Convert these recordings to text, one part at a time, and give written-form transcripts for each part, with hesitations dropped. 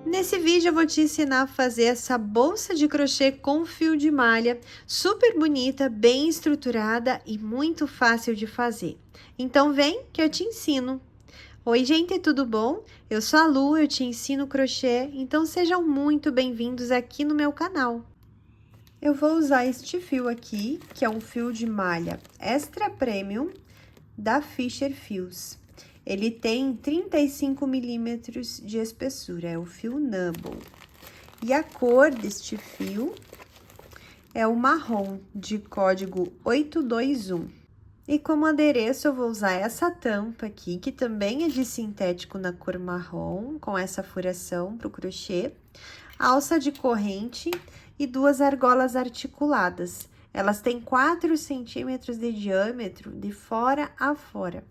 Nesse vídeo eu vou te ensinar a fazer essa bolsa de crochê com fio de malha, super bonita, bem estruturada e muito fácil de fazer. Então vem que eu te ensino. Oi gente, tudo bom? Eu sou a Lu, eu te ensino crochê, então sejam muito bem-vindos aqui no meu canal. Eu vou usar este fio aqui, que é um fio de malha Extra Premium da Fisher Fios. Ele tem 35 milímetros de espessura, é o fio Nubble. E a cor deste fio é o marrom, de código 821. E como adereço, eu vou usar essa tampa aqui, que também é de sintético na cor marrom, com essa furação para o crochê, alça de corrente e duas argolas articuladas. Elas têm 4 centímetros de diâmetro de fora a fora.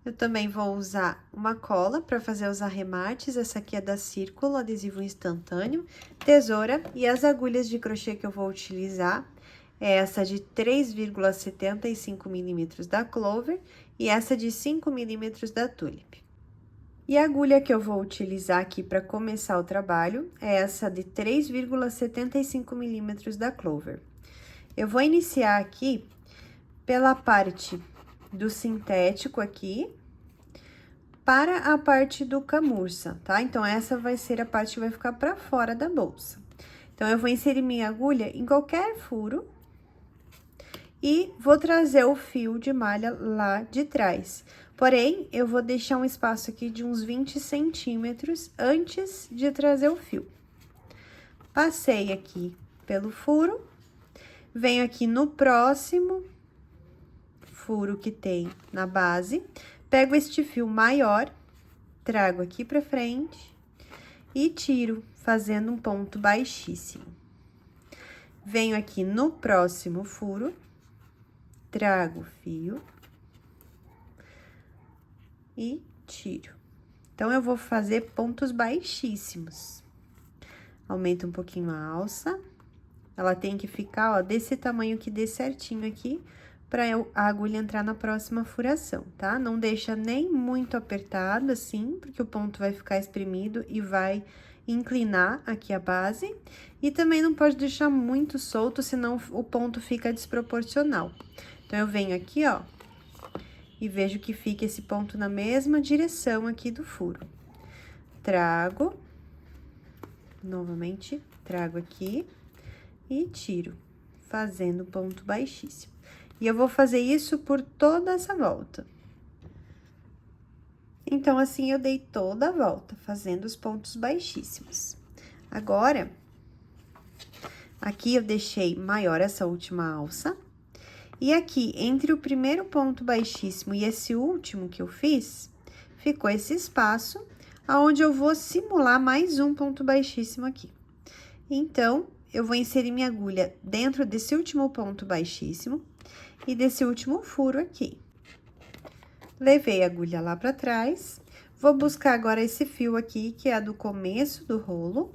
Eu também vou usar uma cola para fazer os arremates, essa aqui é da Círculo, adesivo instantâneo, tesoura e as agulhas de crochê que eu vou utilizar, é essa de 3,75 milímetros da Clover e essa de 5 milímetros da Tulip. E a agulha que eu vou utilizar aqui para começar o trabalho é essa de 3,75 milímetros da Clover. Eu vou iniciar aqui pela parte do sintético aqui, para a parte do camurça, tá? Então, essa vai ser a parte que vai ficar para fora da bolsa. Então, eu vou inserir minha agulha em qualquer furo e vou trazer o fio de malha lá de trás. Porém, eu vou deixar um espaço aqui de uns 20 centímetros antes de trazer o fio. Passei aqui pelo furo, venho aqui no próximo furo que tem na base, pego este fio maior, trago aqui pra frente e tiro, fazendo um ponto baixíssimo. Venho aqui no próximo furo, trago o fio e tiro. Então, eu vou fazer pontos baixíssimos. Aumenta um pouquinho a alça, ela tem que ficar, ó, desse tamanho que dê certinho aqui, para a agulha entrar na próxima furação, tá? Não deixa nem muito apertado assim, porque o ponto vai ficar espremido e vai inclinar aqui a base. E também não pode deixar muito solto, senão o ponto fica desproporcional. Então, eu venho aqui, ó, e vejo que fica esse ponto na mesma direção aqui do furo. Trago, novamente, trago aqui e tiro, fazendo ponto baixíssimo. E eu vou fazer isso por toda essa volta. Então, assim, eu dei toda a volta, fazendo os pontos baixíssimos. Agora, aqui eu deixei maior essa última alça. E aqui, entre o primeiro ponto baixíssimo e esse último que eu fiz, ficou esse espaço, aonde eu vou simular mais um ponto baixíssimo aqui. Então, eu vou inserir minha agulha dentro desse último ponto baixíssimo e desse último furo aqui. Levei a agulha lá pra trás, vou buscar agora esse fio aqui, que é do começo do rolo,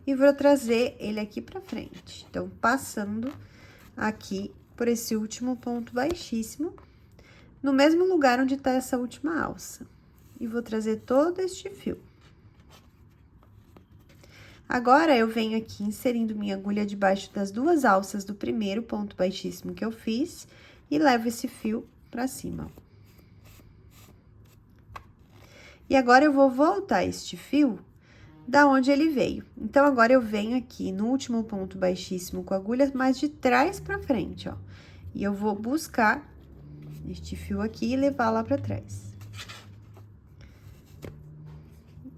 e vou trazer ele aqui pra frente. Então, passando aqui por esse último ponto baixíssimo, no mesmo lugar onde tá essa última alça. E vou trazer todo este fio. Agora, eu venho aqui inserindo minha agulha debaixo das duas alças do primeiro ponto baixíssimo que eu fiz e levo esse fio pra cima. E agora, eu vou voltar este fio da onde ele veio. Então, agora, eu venho aqui no último ponto baixíssimo com a agulha mais de trás pra frente, ó. E eu vou buscar este fio aqui e levar lá pra trás.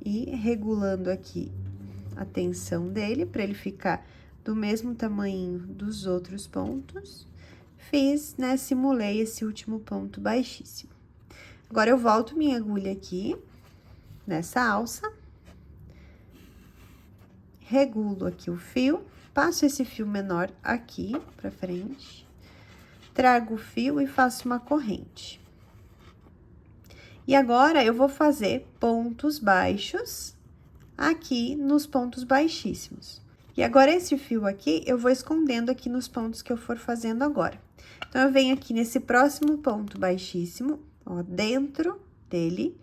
E regulando aqui a tensão dele, para ele ficar do mesmo tamanho dos outros pontos. Fiz, né, simulei esse último ponto baixíssimo. Agora, eu volto minha agulha aqui, nessa alça. Regulo aqui o fio, passo esse fio menor aqui pra frente. Trago o fio e faço uma corrente. E agora, eu vou fazer pontos baixos aqui nos pontos baixíssimos. E agora, esse fio aqui, eu vou escondendo aqui nos pontos que eu for fazendo agora. Então, eu venho aqui nesse próximo ponto baixíssimo, ó, dentro dele,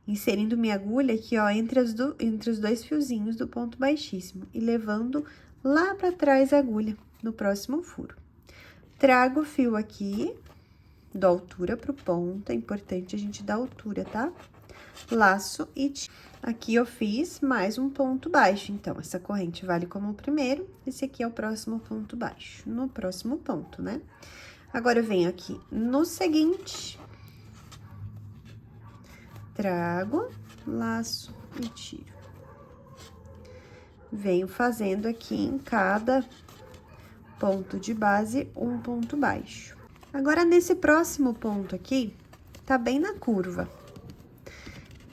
inserindo minha agulha aqui, ó, entre os dois fiozinhos do ponto baixíssimo e levando lá pra trás a agulha no próximo furo. Trago o fio aqui, dou altura pro ponto, é importante a gente dar altura, tá? Laço e tiro. Aqui eu fiz mais um ponto baixo, então, essa corrente vale como o primeiro, esse aqui é o próximo ponto baixo, no próximo ponto, né? Agora, eu venho aqui no seguinte, trago, laço e tiro. Venho fazendo aqui em cada ponto de base um ponto baixo. Agora, nesse próximo ponto aqui, tá bem na curva.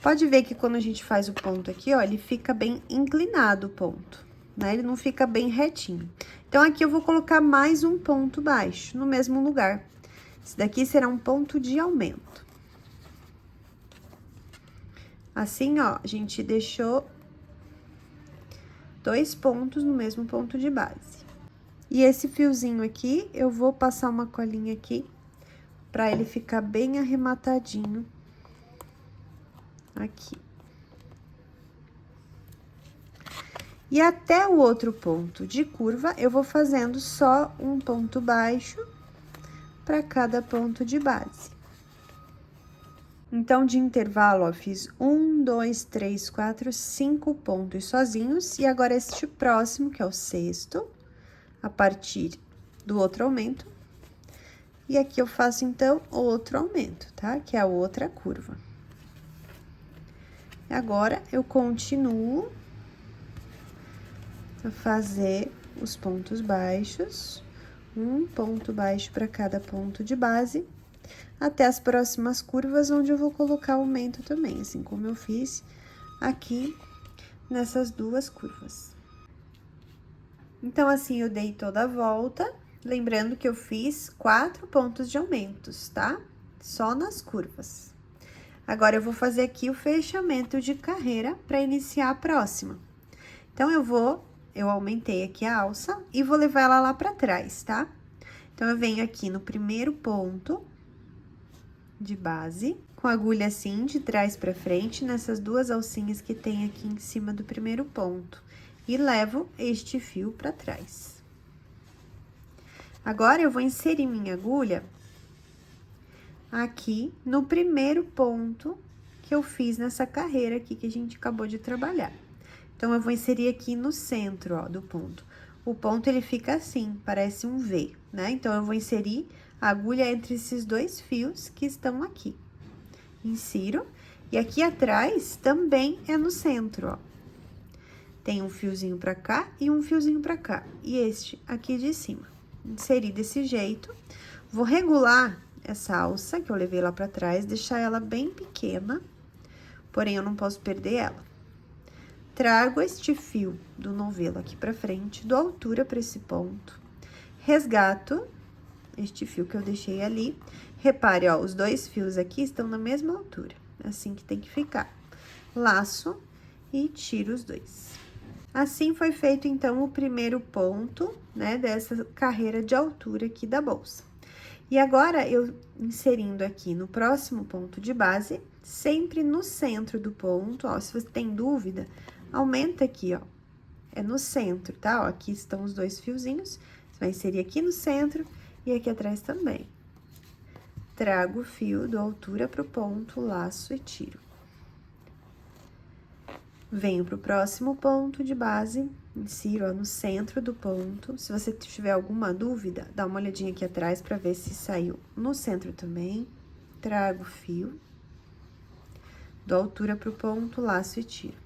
Pode ver que quando a gente faz o ponto aqui, ó, ele fica bem inclinado o ponto, né? Ele não fica bem retinho. Então, aqui eu vou colocar mais um ponto baixo no mesmo lugar. Esse daqui será um ponto de aumento. Assim, ó, a gente deixou 2 pontos no mesmo ponto de base. E esse fiozinho aqui, eu vou passar uma colinha aqui, pra ele ficar bem arrematadinho aqui. E até o outro ponto de curva, eu vou fazendo só um ponto baixo para cada ponto de base. Então, de intervalo, ó, fiz 1, 2, 3, 4, 5 pontos sozinhos. E agora, este próximo, que é o sexto, a partir do outro aumento. E aqui eu faço, então, outro aumento, tá? Que é a outra curva. Agora, eu continuo a fazer os pontos baixos, um ponto baixo para cada ponto de base, até as próximas curvas, onde eu vou colocar aumento também, assim como eu fiz aqui nessas duas curvas. Então, assim, eu dei toda a volta, lembrando que eu fiz 4 pontos de aumentos, tá? Só nas curvas. Agora, eu vou fazer aqui o fechamento de carreira para iniciar a próxima. Então, eu aumentei aqui a alça e vou levar ela lá pra trás, tá? Então, eu venho aqui no primeiro ponto de base, com a agulha assim, de trás pra frente, nessas duas alcinhas que tem aqui em cima do primeiro ponto. E levo este fio pra trás. Agora, eu vou inserir minha agulha aqui no primeiro ponto que eu fiz nessa carreira aqui que a gente acabou de trabalhar. Então, eu vou inserir aqui no centro, ó, do ponto. O ponto, ele fica assim, parece um V, né? Então, eu vou inserir a agulha entre esses dois fios que estão aqui. Insiro. E aqui atrás também é no centro, ó. Tem um fiozinho pra cá e um fiozinho pra cá. E este aqui de cima. Inseri desse jeito. Vou regular essa alça que eu levei lá pra trás, deixar ela bem pequena, porém, eu não posso perder ela. Trago este fio do novelo aqui pra frente, dou altura pra esse ponto, resgato este fio que eu deixei ali. Repare, ó, os dois fios aqui estão na mesma altura, assim que tem que ficar. Laço e tiro os dois. Assim foi feito, então, o primeiro ponto, né, dessa carreira de altura aqui da bolsa. E agora, eu inserindo aqui no próximo ponto de base, sempre no centro do ponto, ó, se você tem dúvida, aumenta aqui, ó, é no centro, tá? Ó, aqui estão os dois fiozinhos, você vai inserir aqui no centro e aqui atrás também. Trago o fio, dou altura pro ponto, laço e tiro. Venho pro próximo ponto de base, insiro, ó, no centro do ponto. Se você tiver alguma dúvida, dá uma olhadinha aqui atrás pra ver se saiu no centro também. Trago o fio, dou altura pro ponto, laço e tiro.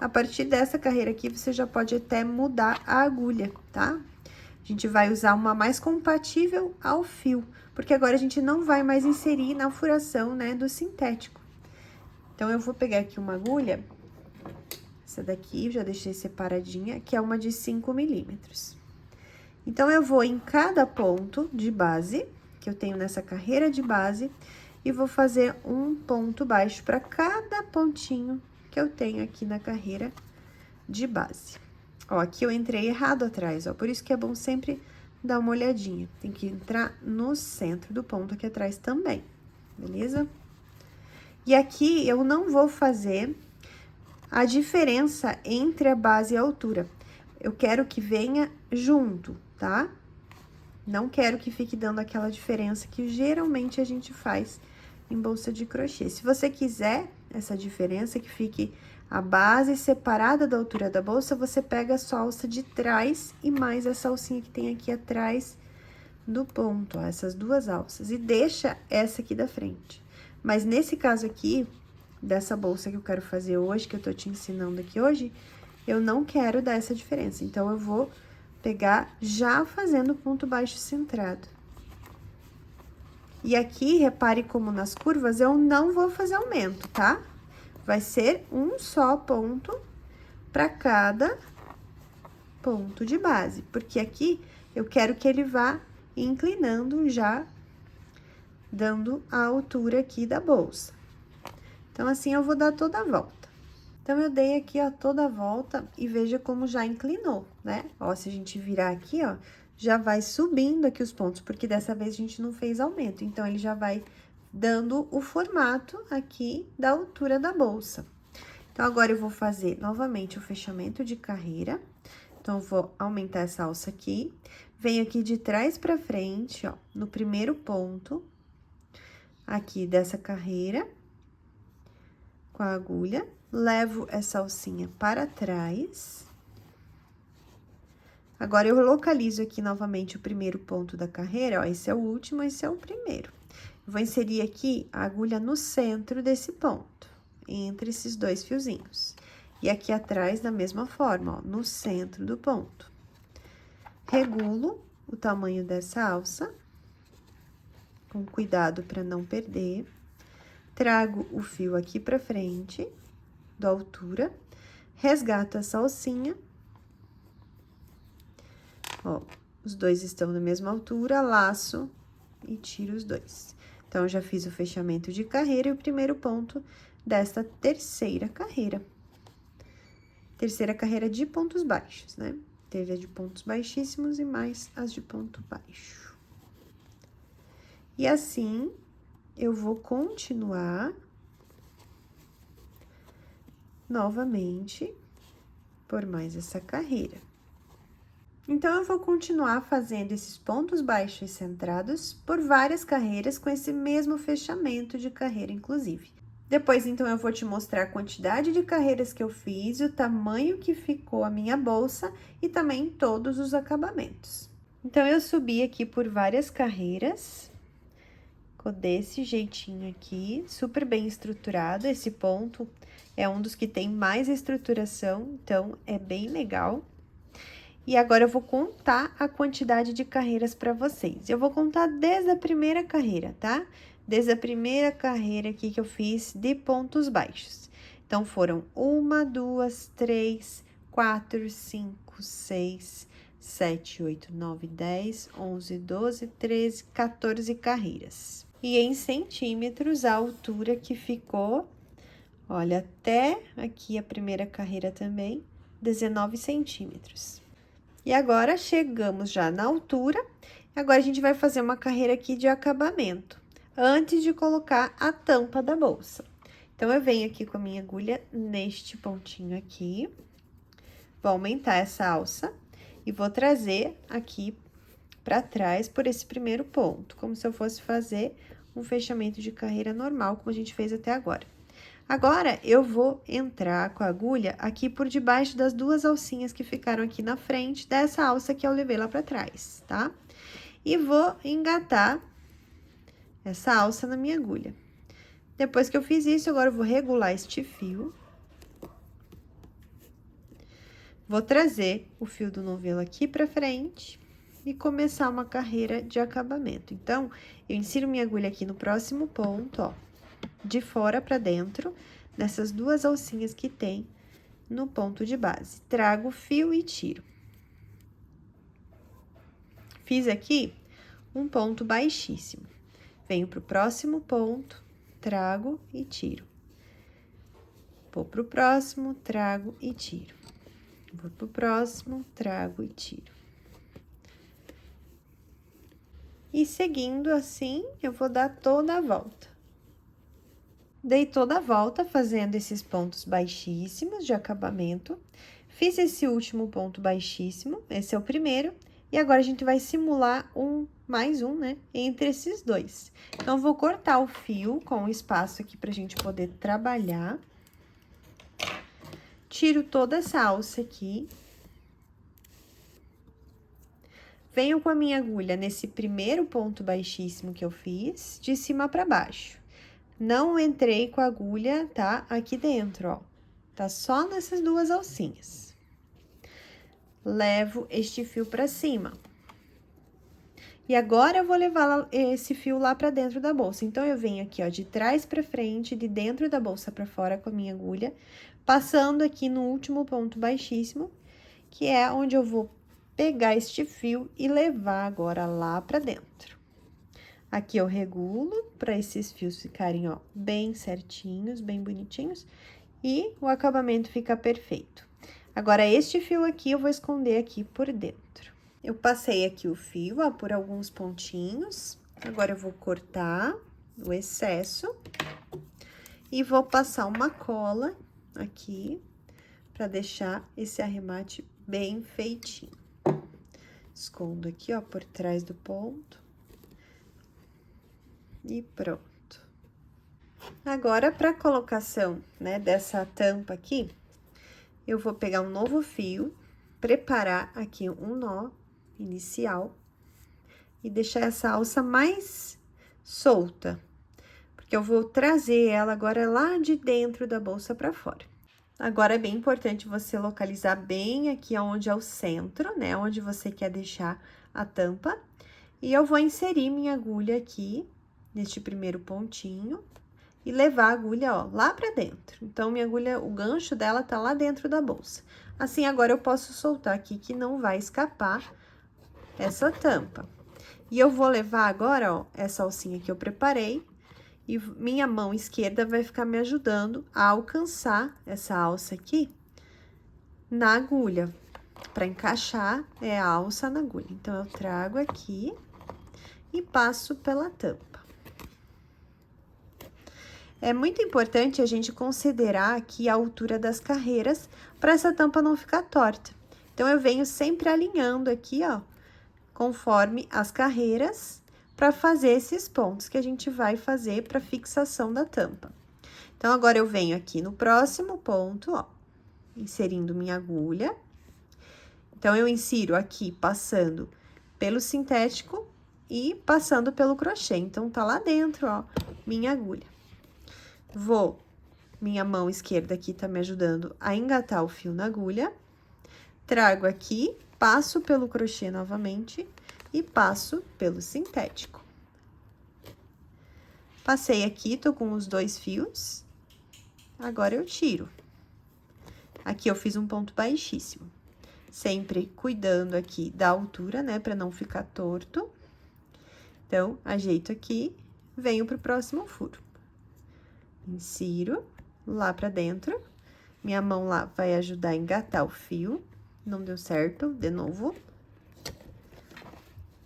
A partir dessa carreira aqui, você já pode até mudar a agulha, tá? A gente vai usar uma mais compatível ao fio, porque agora a gente não vai mais inserir na furação, né, do sintético. Então, eu vou pegar aqui uma agulha, essa daqui, já deixei separadinha, que é uma de 5 milímetros. Então, eu vou em cada ponto de base, que eu tenho nessa carreira de base, e vou fazer um ponto baixo para cada pontinho que eu tenho aqui na carreira de base. Ó, aqui eu entrei errado atrás, ó, por isso que é bom sempre dar uma olhadinha. Tem que entrar no centro do ponto aqui atrás também, beleza? E aqui eu não vou fazer a diferença entre a base e a altura. Eu quero que venha junto, tá? Não quero que fique dando aquela diferença que geralmente a gente faz em bolsa de crochê. Se você quiser essa diferença, que fique a base separada da altura da bolsa, você pega a sua alça de trás e mais essa alcinha que tem aqui atrás do ponto, ó, essas duas alças. E deixa essa aqui da frente. Mas nesse caso aqui, dessa bolsa que eu quero fazer hoje, que eu tô te ensinando aqui hoje, eu não quero dar essa diferença. Então, eu vou pegar já fazendo ponto baixo centrado. E aqui, repare como nas curvas, eu não vou fazer aumento, tá? Vai ser um só ponto para cada ponto de base, porque aqui eu quero que ele vá inclinando já, dando a altura aqui da bolsa. Então, assim, eu vou dar toda a volta. Então, eu dei aqui, ó, toda a volta e veja como já inclinou, né? Ó, se a gente virar aqui, ó, já vai subindo aqui os pontos, porque dessa vez a gente não fez aumento. Então, ele já vai dando o formato aqui da altura da bolsa. Então, agora eu vou fazer novamente o fechamento de carreira. Então, eu vou aumentar essa alça aqui. Venho aqui de trás pra frente, ó, no primeiro ponto aqui dessa carreira, com a agulha. Levo essa alcinha para trás. Agora, eu localizo aqui novamente o primeiro ponto da carreira, ó, esse é o último, esse é o primeiro. Eu vou inserir aqui a agulha no centro desse ponto, entre esses dois fiozinhos. E aqui atrás, da mesma forma, ó, no centro do ponto. Regulo o tamanho dessa alça, com cuidado para não perder. Trago o fio aqui pra frente, da altura, resgato essa alcinha. Ó, os dois estão na mesma altura, laço e tiro os dois. Então, eu já fiz o fechamento de carreira e o primeiro ponto desta terceira carreira. Terceira carreira de pontos baixos, né? Teve a de pontos baixíssimos e mais as de ponto baixo. E assim, eu vou continuar novamente por mais essa carreira. Então, eu vou continuar fazendo esses pontos baixos centrados por várias carreiras com esse mesmo fechamento de carreira, inclusive. Depois, então, eu vou te mostrar a quantidade de carreiras que eu fiz, o tamanho que ficou a minha bolsa e também todos os acabamentos. Então, eu subi aqui por várias carreiras, ficou desse jeitinho aqui, super bem estruturado. Esse ponto é um dos que tem mais estruturação, então, é bem legal. E agora, eu vou contar a quantidade de carreiras para vocês. Eu vou contar desde a primeira carreira, tá? Desde a primeira carreira aqui que eu fiz de pontos baixos. Então, foram 1, 2, 3, 4, 5, 6, 7, 8, 9, 10, 11, 12, 13, 14 carreiras. E em centímetros, a altura que ficou, olha, até aqui a primeira carreira também, 19 centímetros. E agora, chegamos já na altura, agora a gente vai fazer uma carreira aqui de acabamento, antes de colocar a tampa da bolsa. Então, eu venho aqui com a minha agulha neste pontinho aqui, vou aumentar essa alça e vou trazer aqui pra trás por esse primeiro ponto, como se eu fosse fazer um fechamento de carreira normal, como a gente fez até agora. Agora, eu vou entrar com a agulha aqui por debaixo das duas alcinhas que ficaram aqui na frente dessa alça que eu levei lá pra trás, tá? E vou engatar essa alça na minha agulha. Depois que eu fiz isso, agora eu vou regular este fio. Vou trazer o fio do novelo aqui pra frente e começar uma carreira de acabamento. Então, eu insiro minha agulha aqui no próximo ponto, ó, de fora pra dentro, nessas duas alcinhas que tem no ponto de base. Trago o fio e tiro. Fiz aqui um ponto baixíssimo. Venho pro próximo ponto, trago e tiro. Vou pro próximo, trago e tiro. Vou pro próximo, trago e tiro. E seguindo assim, eu vou dar toda a volta. Dei toda a volta fazendo esses pontos baixíssimos de acabamento. Fiz esse último ponto baixíssimo, esse é o primeiro. E agora, a gente vai simular mais um, né, entre esses dois. Então, vou cortar o fio com o espaço aqui pra gente poder trabalhar. Tiro toda essa alça aqui. Venho com a minha agulha nesse primeiro ponto baixíssimo que eu fiz, de cima pra baixo. Não entrei com a agulha, tá? Aqui dentro, ó. Tá só nessas duas alcinhas. Levo este fio pra cima. E agora, eu vou levar esse fio lá pra dentro da bolsa. Então, eu venho aqui, ó, de trás pra frente, de dentro da bolsa pra fora com a minha agulha, passando aqui no último ponto baixíssimo, que é onde eu vou pegar este fio e levar agora lá pra dentro. Aqui eu regulo para esses fios ficarem, ó, bem certinhos, bem bonitinhos, e o acabamento fica perfeito. Agora, este fio aqui eu vou esconder aqui por dentro. Eu passei aqui o fio, ó, por alguns pontinhos. Agora, eu vou cortar o excesso e vou passar uma cola aqui para deixar esse arremate bem feitinho. Escondo aqui, ó, por trás do ponto. E pronto. Agora, para colocação, né, dessa tampa aqui, eu vou pegar um novo fio, preparar aqui um nó inicial e deixar essa alça mais solta, porque eu vou trazer ela agora lá de dentro da bolsa para fora. Agora, é bem importante você localizar bem aqui onde é o centro, né, onde você quer deixar a tampa. E eu vou inserir minha agulha aqui neste primeiro pontinho e levar a agulha, ó, lá pra dentro. Então, minha agulha, o gancho dela tá lá dentro da bolsa. Assim, agora, eu posso soltar aqui que não vai escapar essa tampa. E eu vou levar agora, ó, essa alcinha que eu preparei e minha mão esquerda vai ficar me ajudando a alcançar essa alça aqui na agulha, pra encaixar a alça na agulha. Então, eu trago aqui e passo pela tampa. É muito importante a gente considerar aqui a altura das carreiras para essa tampa não ficar torta. Então, eu venho sempre alinhando aqui, ó, conforme as carreiras, para fazer esses pontos que a gente vai fazer para fixação da tampa. Então, agora eu venho aqui no próximo ponto, ó, inserindo minha agulha. Então, eu insiro aqui passando pelo sintético e passando pelo crochê. Então, tá lá dentro, ó, minha agulha. Minha mão esquerda aqui tá me ajudando a engatar o fio na agulha. Trago aqui, passo pelo crochê novamente e passo pelo sintético. Passei aqui, tô com os dois fios. Agora, eu tiro. Aqui, eu fiz um ponto baixíssimo. Sempre cuidando aqui da altura, né, pra não ficar torto. Então, ajeito aqui, venho pro próximo furo. Insiro lá pra dentro. Minha mão lá vai ajudar a engatar o fio. Não deu certo, de novo.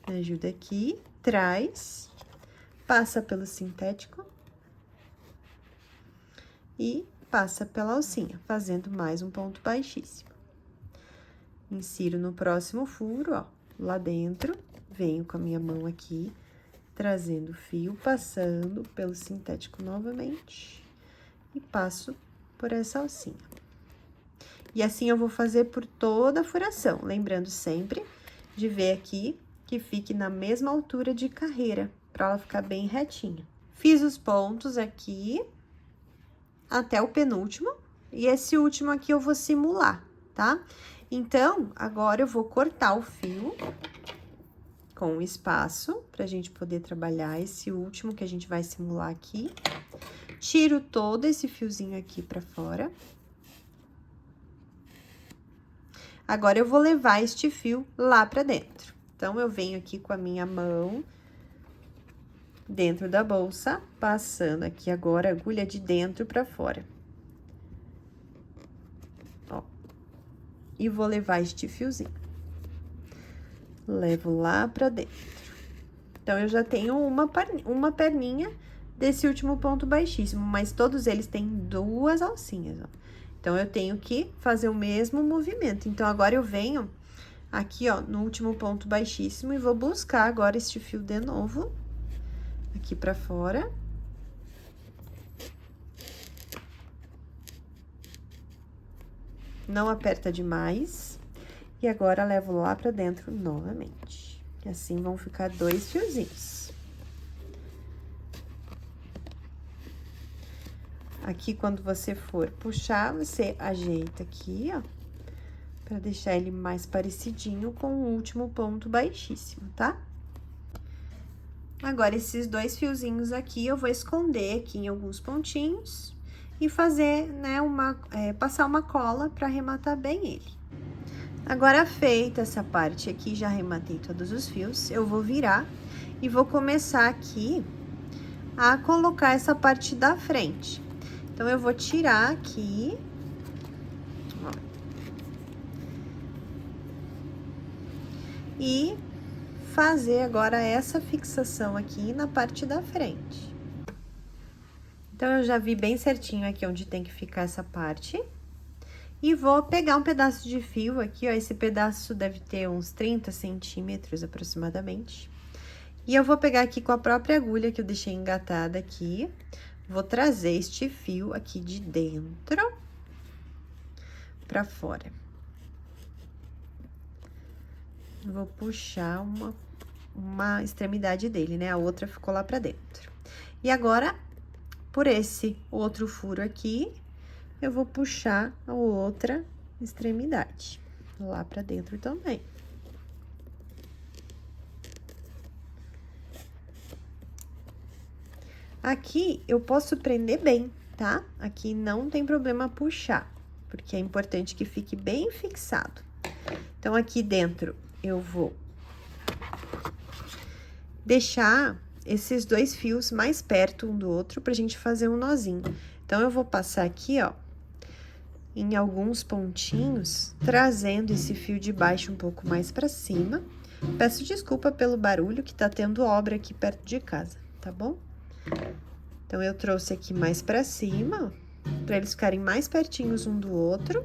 Me ajuda aqui, traz, passa pelo sintético e passa pela alcinha, fazendo mais um ponto baixíssimo. Insiro no próximo furo, ó, lá dentro, venho com a minha mão aqui, trazendo o fio, passando pelo sintético novamente e passo por essa alcinha. E assim eu vou fazer por toda a furação, lembrando sempre de ver aqui que fique na mesma altura de carreira, para ela ficar bem retinha. Fiz os pontos aqui até o penúltimo e esse último aqui eu vou simular, tá? Então, agora eu vou cortar o fio com o espaço, pra gente poder trabalhar esse último que a gente vai simular aqui. Tiro todo esse fiozinho aqui pra fora. Agora, eu vou levar este fio lá pra dentro. Então, eu venho aqui com a minha mão dentro da bolsa, passando aqui agora a agulha de dentro pra fora. Ó. E vou levar este fiozinho. Levo lá pra dentro. Então, eu já tenho uma perninha desse último ponto baixíssimo, mas todos eles têm 2 alcinhas, ó. Então, eu tenho que fazer o mesmo movimento. Então, agora eu venho aqui, ó, no último ponto baixíssimo e vou buscar agora este fio de novo, aqui pra fora. Não aperta demais. E agora, levo lá pra dentro novamente. E assim, vão ficar 2 fiozinhos. Aqui, quando você for puxar, você ajeita aqui, ó, pra deixar ele mais parecidinho com o último ponto baixíssimo, tá? Agora, esses 2 fiozinhos aqui, eu vou esconder aqui em alguns pontinhos e fazer, né, passar uma cola pra arrematar bem ele. Agora, feita essa parte aqui, já arrematei todos os fios, eu vou virar e vou começar aqui a colocar essa parte da frente. Então, eu vou tirar aqui, ó, e fazer agora essa fixação aqui na parte da frente. Então, eu já vi bem certinho aqui onde tem que ficar essa parte. E vou pegar um pedaço de fio aqui, ó, esse pedaço deve ter uns 30 centímetros aproximadamente. E eu vou pegar aqui com a própria agulha que eu deixei engatada aqui. Vou trazer este fio aqui de dentro pra fora. Vou puxar uma extremidade dele, né? A outra ficou lá pra dentro. E agora, por esse outro furo aqui, eu vou puxar a outra extremidade lá pra dentro também. Aqui, eu posso prender bem, tá? Aqui não tem problema puxar, porque é importante que fique bem fixado. Então, aqui dentro, eu vou deixar esses 2 fios mais perto um do outro pra gente fazer um nozinho. Então, eu vou passar aqui, ó, em alguns pontinhos, trazendo esse fio de baixo um pouco mais pra cima. Peço desculpa pelo barulho que tá tendo obra aqui perto de casa, tá bom? Então, eu trouxe aqui mais pra cima, pra eles ficarem mais pertinhos um do outro.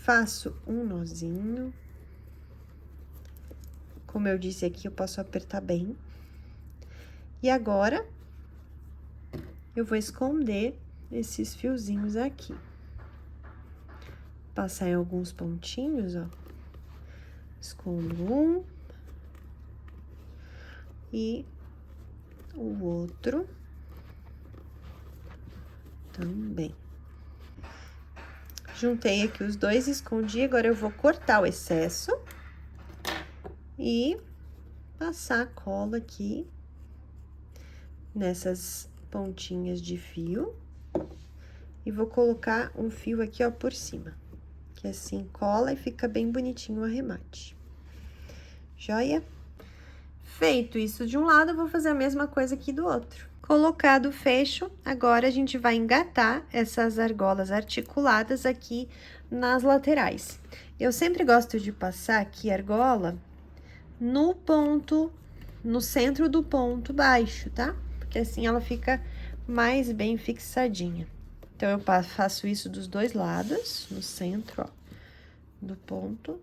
Faço um nozinho. Como eu disse aqui, eu posso apertar bem. E agora, eu vou esconder esses fiozinhos aqui. Passar em alguns pontinhos, ó. Escondo um. E o outro também. Juntei aqui os 2, escondi, agora eu vou cortar o excesso e passar a cola aqui nessas pontinhas de fio e vou colocar um fio aqui, ó, por cima, que assim cola e fica bem bonitinho o arremate. Joia? Feito isso de um lado, eu vou fazer a mesma coisa aqui do outro. Colocado o fecho, agora a gente vai engatar essas argolas articuladas aqui nas laterais. Eu sempre gosto de passar aqui a argola no centro do ponto baixo, tá? Porque assim ela fica mais bem fixadinha. Então, eu faço isso dos 2 lados, no centro, ó, do ponto.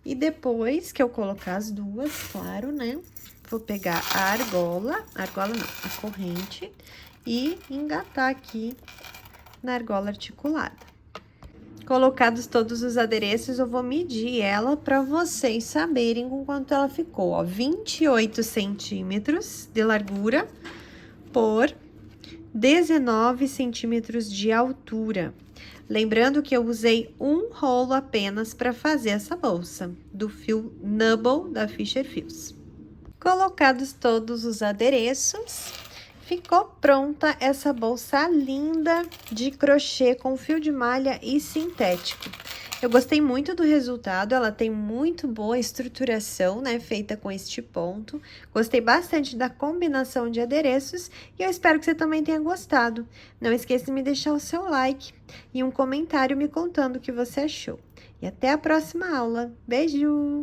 E depois que eu colocar as 2, claro, né? Vou pegar a argola não, a corrente, e engatar aqui na argola articulada. Colocados todos os adereços, eu vou medir ela para vocês saberem com quanto ela ficou, ó, 28 centímetros de largura por 19 centímetros de altura. Lembrando que eu usei um rolo apenas para fazer essa bolsa, do fio Nubble da Fisher Fios. Colocados todos os adereços, ficou pronta essa bolsa linda de crochê com fio de malha e sintético. Eu gostei muito do resultado, ela tem muito boa estruturação, né, feita com este ponto. Gostei bastante da combinação de adereços e eu espero que você também tenha gostado. Não esqueça de me deixar o seu like e um comentário me contando o que você achou. E até a próxima aula. Beijo!